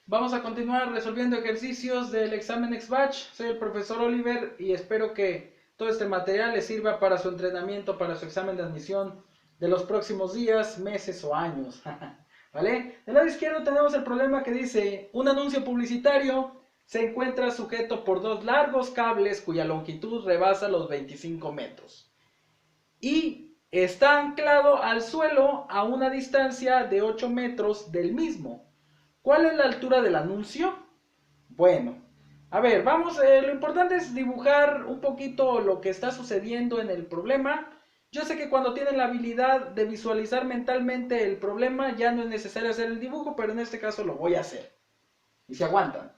Vamos a continuar resolviendo ejercicios del examen X-Batch. Soy el profesor Oliver y espero que todo este material les sirva para su entrenamiento, para su examen de admisión de los próximos días, meses o años. ¿Vale? Del lado izquierdo tenemos el problema que dice: un anuncio publicitario se encuentra sujeto por dos largos cables cuya longitud rebasa los 25 metros y está anclado al suelo a una distancia de 8 metros del mismo. ¿Cuál es la altura del anuncio? Bueno, a ver, vamos, lo importante es dibujar un poquito lo que está sucediendo en el problema. Yo sé que cuando tienen la habilidad de visualizar mentalmente el problema ya no es necesario hacer el dibujo, pero en este caso lo voy a hacer. Y se aguantan.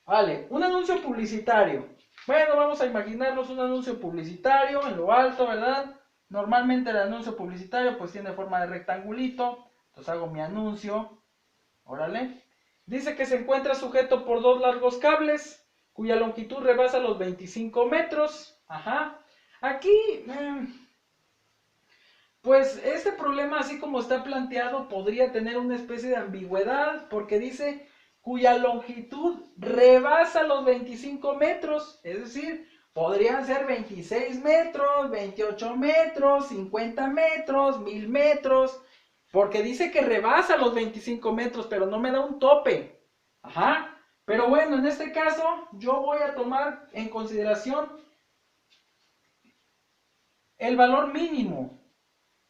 Vale, un anuncio publicitario. Bueno, vamos a imaginarnos un anuncio publicitario en lo alto, ¿verdad? Normalmente el anuncio publicitario pues tiene forma de rectangulito. Entonces hago mi anuncio. Órale. Dice que se encuentra sujeto por dos largos cables, cuya longitud rebasa los 25 metros. Ajá. Aquí, pues este problema, así como está planteado, podría tener una especie de ambigüedad, porque dice cuya longitud rebasa los 25 metros. Es decir, podrían ser 26 metros, 28 metros, 50 metros, 1000 metros. Porque dice que rebasa los 25 metros, pero no me da un tope. Ajá. Pero bueno, en este caso yo voy a tomar en consideración el valor mínimo,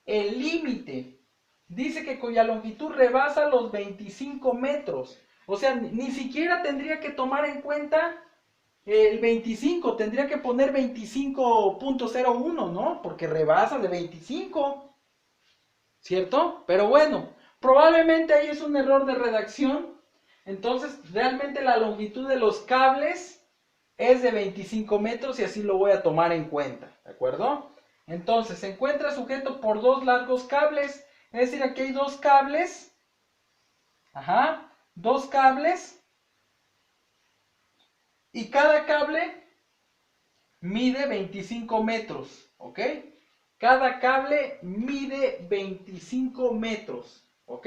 el límite. Dice que cuya longitud rebasa los 25 metros. O sea, ni siquiera tendría que tomar en cuenta el 25, tendría que poner 25.01, ¿no? Porque rebasa de 25. ¿Cierto? Pero bueno, probablemente ahí es un error de redacción. Entonces, realmente la longitud de los cables es de 25 metros y así lo voy a tomar en cuenta, ¿de acuerdo? Entonces, se encuentra sujeto por dos largos cables, es decir, aquí hay dos cables, ajá, dos cables, y cada cable mide 25 metros, ¿ok? Cada cable mide 25 metros, ¿ok?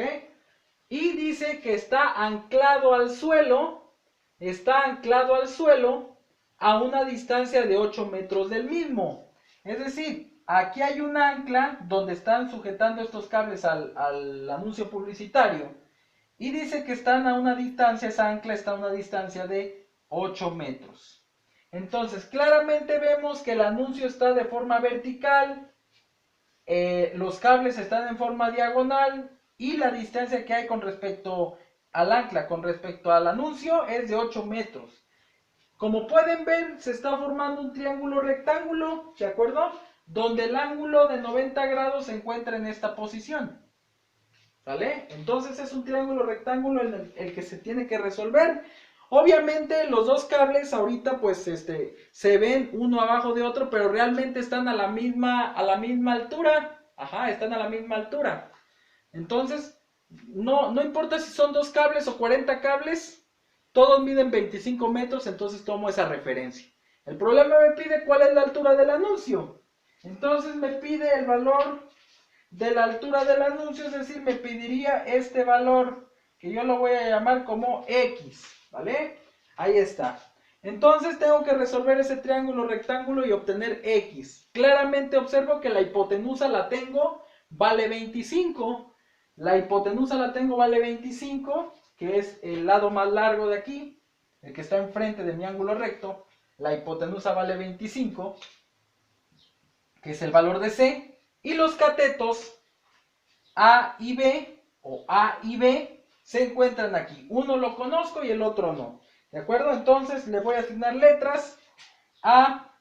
Y dice que está anclado al suelo a una distancia de 8 metros del mismo. Es decir, aquí hay un ancla donde están sujetando estos cables al anuncio publicitario. Y dice que están a una distancia, esa ancla está a una distancia de 8 metros. Entonces, claramente vemos que el anuncio está de forma vertical, los cables están en forma diagonal y la distancia que hay con respecto al ancla, con respecto al anuncio, es de 8 metros. Como pueden ver, se está formando un triángulo rectángulo, ¿de acuerdo? Donde el ángulo de 90 grados se encuentra en esta posición. ¿Vale? Entonces es un triángulo rectángulo el que se tiene que resolver. Obviamente los dos cables ahorita pues se ven uno abajo de otro, pero realmente están a la misma altura. Ajá, están a la misma altura. Entonces, no importa si son dos cables o 40 cables, todos miden 25 metros, entonces tomo esa referencia. El problema me pide cuál es la altura del anuncio. Entonces me pide el valor de la altura del anuncio, es decir, me pediría este valor, que yo lo voy a llamar como X, ¿vale? Ahí está. Entonces tengo que resolver ese triángulo rectángulo y obtener X. Claramente observo que la hipotenusa la tengo, vale 25. La hipotenusa la tengo, vale 25, que es el lado más largo de aquí, el que está enfrente de mi ángulo recto. La hipotenusa vale 25, que es el valor de C. Y los catetos A y B, o A y B, se encuentran aquí. Uno lo conozco y el otro no. ¿De acuerdo? Entonces le voy a asignar letras. A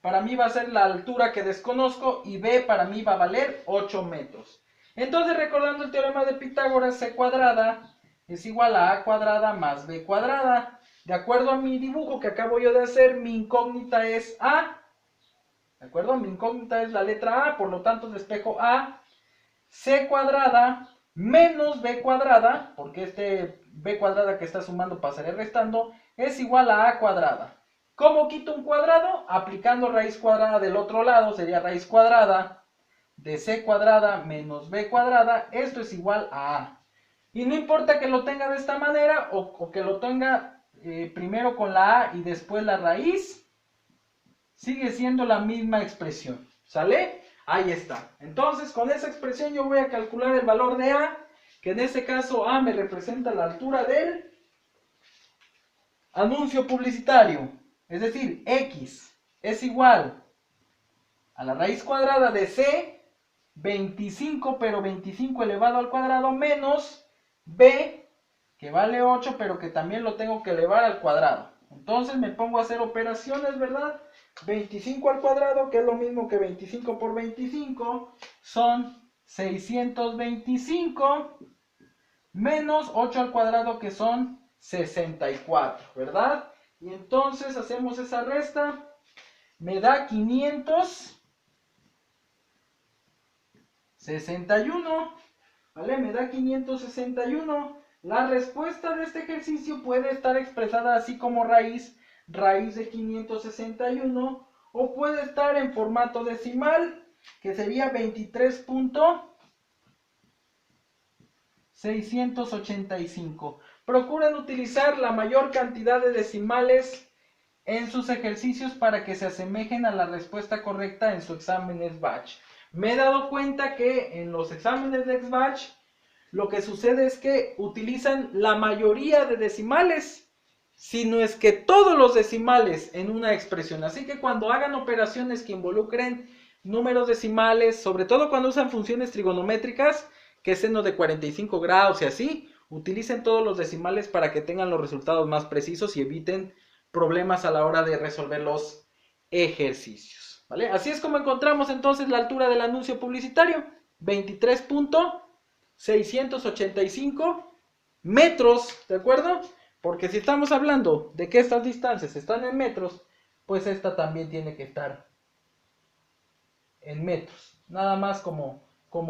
para mí va a ser la altura que desconozco y B para mí va a valer 8 metros. Entonces, recordando el teorema de Pitágoras, C cuadrada es igual a cuadrada más B cuadrada. De acuerdo a mi dibujo que acabo yo de hacer, mi incógnita es A. ¿De acuerdo? Mi incógnita es la letra A, por lo tanto despejo A. C cuadrada menos B cuadrada, porque este B cuadrada que está sumando pasaré restando, es igual a A cuadrada. ¿Cómo quito un cuadrado? Aplicando raíz cuadrada del otro lado, sería raíz cuadrada de C cuadrada menos B cuadrada, esto es igual a A. Y no importa que lo tenga de esta manera o que lo tenga primero con la a y después la raíz, sigue siendo la misma expresión. ¿Sale? Ahí está. Entonces, con esa expresión yo voy a calcular el valor de a, que en este caso a me representa la altura del anuncio publicitario. Es decir, x es igual a la raíz cuadrada de c, 25, pero 25 elevado al cuadrado, menos b, que vale 8, pero que también lo tengo que elevar al cuadrado. Entonces me pongo a hacer operaciones, ¿verdad? 25 al cuadrado, que es lo mismo que 25 por 25, son 625, menos 8 al cuadrado, que son 64, ¿verdad? Y entonces hacemos esa resta, me da 561, ¿vale? Me da 561. La respuesta de este ejercicio puede estar expresada así como raíz de 561, o puede estar en formato decimal, que sería 23.685. Procuren utilizar la mayor cantidad de decimales en sus ejercicios para que se asemejen a la respuesta correcta en su examen SBACH. Me he dado cuenta que en los exámenes de SBACH lo que sucede es que utilizan la mayoría de decimales, si no es que todos los decimales en una expresión. Así que cuando hagan operaciones que involucren números decimales, sobre todo cuando usan funciones trigonométricas, que es seno de 45 grados y así, utilicen todos los decimales para que tengan los resultados más precisos y eviten problemas a la hora de resolver los ejercicios, ¿vale? Así es como encontramos entonces la altura del anuncio publicitario, 23.685 metros, ¿de acuerdo? Porque si estamos hablando de que estas distancias están en metros, pues esta también tiene que estar en metros, nada más como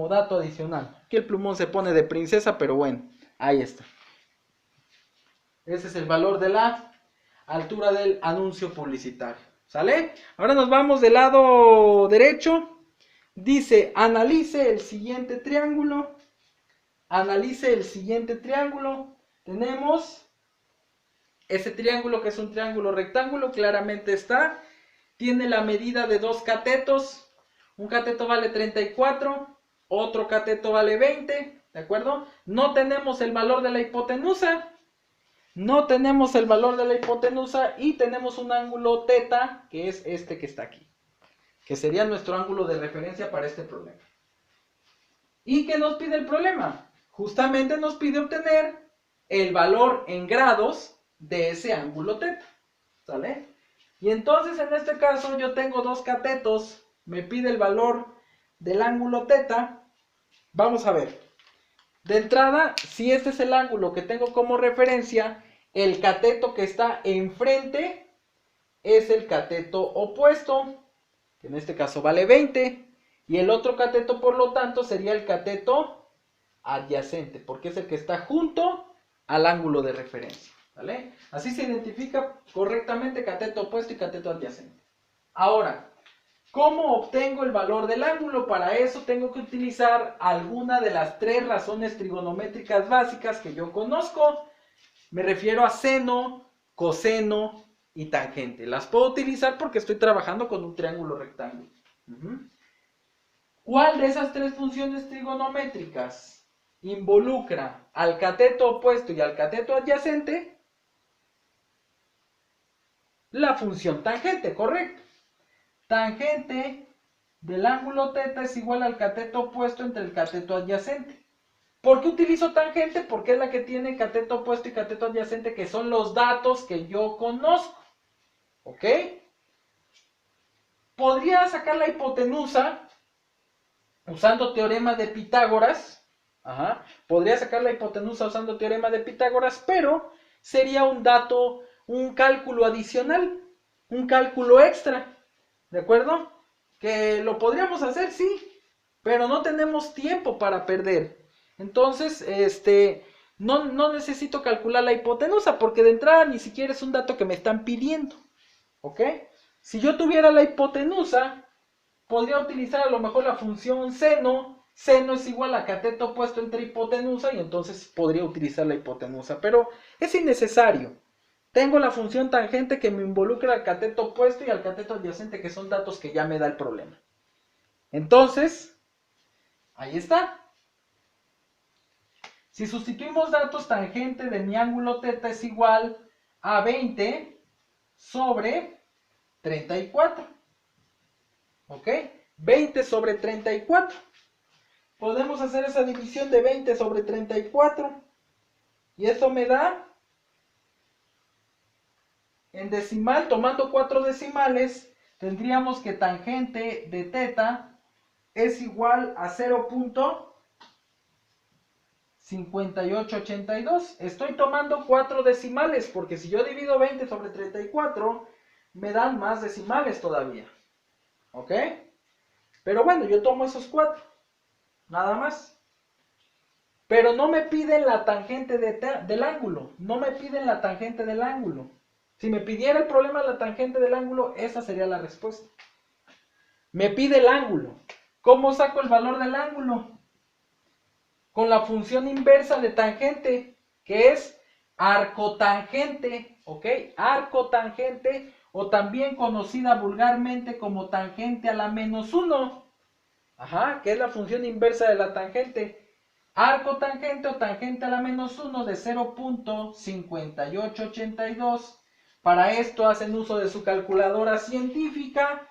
dato adicional. Aquí el plumón se pone de princesa, pero bueno, ahí está. Ese es el valor de la altura del anuncio publicitario. ¿Sale? Ahora nos vamos del lado derecho. Dice, analice el siguiente triángulo. Analice el siguiente triángulo. Tenemos ese triángulo que es un triángulo rectángulo. Claramente está. Tiene la medida de dos catetos. Un cateto vale 34. Otro cateto vale 20. ¿De acuerdo? No tenemos el valor de la hipotenusa. No tenemos el valor de la hipotenusa y tenemos un ángulo teta, que es este que está aquí, que sería nuestro ángulo de referencia para este problema. ¿Y qué nos pide el problema? Justamente nos pide obtener el valor en grados de ese ángulo teta, ¿sale? Y entonces en este caso yo tengo dos catetos, me pide el valor del ángulo teta. Vamos a ver. De entrada, si este es el ángulo que tengo como referencia, el cateto que está enfrente es el cateto opuesto, que en este caso vale 20, y el otro cateto, por lo tanto, sería el cateto adyacente, porque es el que está junto al ángulo de referencia, ¿vale? Así se identifica correctamente cateto opuesto y cateto adyacente. Ahora, ¿cómo obtengo el valor del ángulo? Para eso tengo que utilizar alguna de las tres razones trigonométricas básicas que yo conozco. Me refiero a seno, coseno y tangente. Las puedo utilizar porque estoy trabajando con un triángulo rectángulo. ¿Cuál de esas tres funciones trigonométricas involucra al cateto opuesto y al cateto adyacente? La función tangente, correcto. Tangente del ángulo teta es igual al cateto opuesto entre el cateto adyacente. ¿Por qué utilizo tangente? Porque es la que tiene cateto opuesto y cateto adyacente, que son los datos que yo conozco. ¿Ok? Podría sacar la hipotenusa usando teorema de Pitágoras. Podría sacar la hipotenusa usando teorema de Pitágoras, pero sería un dato, un cálculo adicional, un cálculo extra. ¿De acuerdo? Que lo podríamos hacer, sí, pero no tenemos tiempo para perder. Entonces, no necesito calcular la hipotenusa, porque de entrada ni siquiera es un dato que me están pidiendo. ¿Ok? Si yo tuviera la hipotenusa, podría utilizar a lo mejor la función seno seno es igual a cateto opuesto entre hipotenusa y entonces podría utilizar la hipotenusa, pero es innecesario. Tengo la función tangente que me involucra al cateto opuesto y al cateto adyacente, que son datos que ya me da el problema. Entonces, ahí está. Si sustituimos datos, tangente de mi ángulo θ es igual a 20 sobre 34. ¿Ok? 20 sobre 34. Podemos hacer esa división de 20 sobre 34. Y eso me da, en decimal, tomando 4 decimales, tendríamos que tangente de θ es igual a 0.5882. Estoy tomando 4 decimales, porque si yo divido 20 sobre 34, me dan más decimales todavía. ¿Ok? Pero bueno, yo tomo esos 4. Nada más. Pero no me piden la tangente del ángulo. No me piden la tangente del ángulo. Si me pidiera el problema de la tangente del ángulo, esa sería la respuesta. Me pide el ángulo. ¿Cómo saco el valor del ángulo? Con la función inversa de tangente, que es arcotangente, ¿ok? Arcotangente, o también conocida vulgarmente como tangente a la menos 1. Ajá, que es la función inversa de la tangente. Arcotangente o tangente a la menos 1 de 0.5882. Para esto hacen uso de su calculadora científica.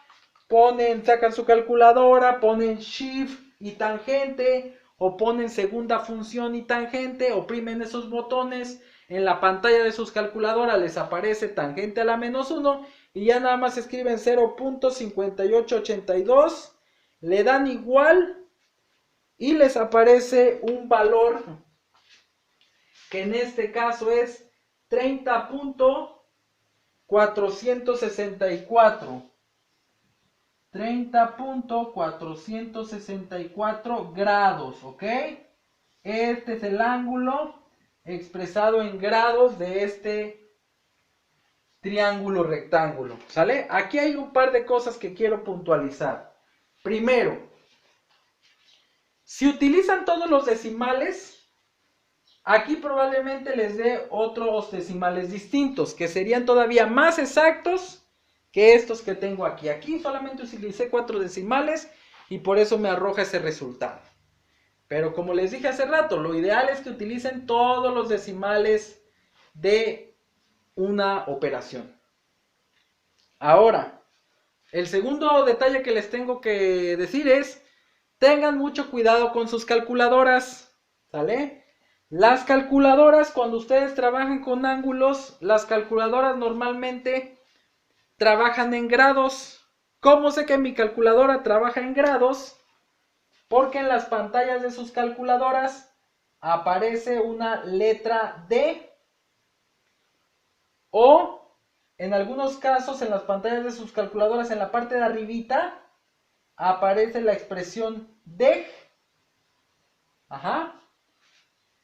Sacan su calculadora, ponen shift y tangente, o ponen segunda función y tangente, oprimen esos botones. En la pantalla de sus calculadoras les aparece tangente a la menos 1 y ya nada más escriben 0.5882, le dan igual y les aparece un valor que en este caso es 30.464. 30.464 grados, ¿ok? Este es el ángulo expresado en grados de este triángulo rectángulo, ¿sale? Aquí hay un par de cosas que quiero puntualizar. Primero, si utilizan todos los decimales, aquí probablemente les dé otros decimales distintos, que serían todavía más exactos que estos que tengo aquí. Aquí solamente utilicé 4 decimales y por eso me arroja ese resultado. Pero como les dije hace rato, lo ideal es que utilicen todos los decimales de una operación. Ahora, el segundo detalle que les tengo que decir es, tengan mucho cuidado con sus calculadoras, ¿sale? Las calculadoras, cuando ustedes trabajan con ángulos, las calculadoras normalmente trabajan en grados. ¿Cómo sé que mi calculadora trabaja en grados? Porque en las pantallas de sus calculadoras aparece una letra D, o en algunos casos en las pantallas de sus calculadoras en la parte de arribita aparece la expresión DEG. Ajá.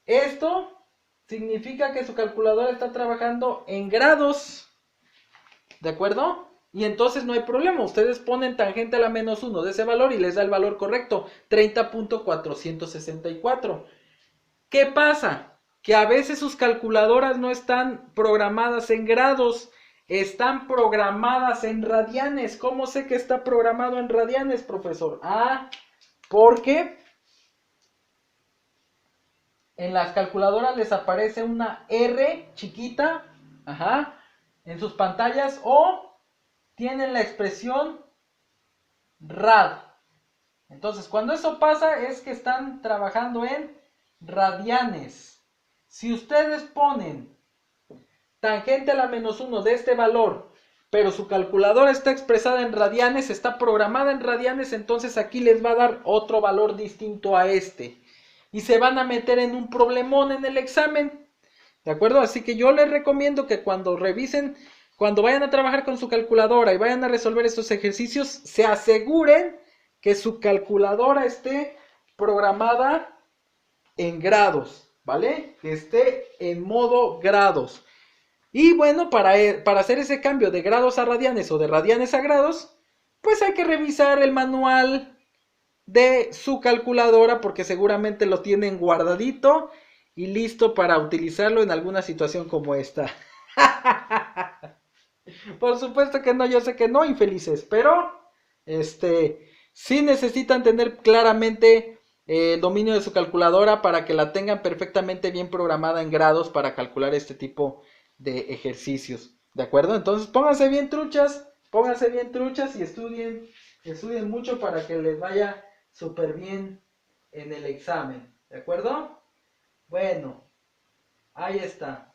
Esto significa que su calculadora está trabajando en grados. ¿De acuerdo? Y entonces no hay problema. Ustedes ponen tangente a la menos 1 de ese valor y les da el valor correcto, 30.464. ¿Qué pasa? Que a veces sus calculadoras no están programadas en grados, están programadas en radianes. ¿Cómo sé que está programado en radianes, profesor? Porque en las calculadoras les aparece una R chiquita, ajá, en sus pantallas, o tienen la expresión rad. Entonces, cuando eso pasa es que están trabajando en radianes. Si ustedes ponen tangente a la menos 1 de este valor, pero su calculadora está expresada en radianes, está programada en radianes, entonces aquí les va a dar otro valor distinto a este. Y se van a meter en un problemón en el examen. ¿De acuerdo? Así que yo les recomiendo que cuando revisen, cuando vayan a trabajar con su calculadora y vayan a resolver estos ejercicios, se aseguren que su calculadora esté programada en grados, ¿vale? Que esté en modo grados. Y bueno, para hacer ese cambio de grados a radianes o de radianes a grados, pues hay que revisar el manual de su calculadora, porque seguramente lo tienen guardadito y listo para utilizarlo en alguna situación como esta. Por supuesto que no, yo sé que no, infelices, pero sí necesitan tener claramente el dominio de su calculadora para que la tengan perfectamente bien programada en grados para calcular este tipo de ejercicios, ¿de acuerdo? Entonces pónganse bien truchas y estudien mucho para que les vaya súper bien en el examen, ¿de acuerdo? Bueno, ahí está.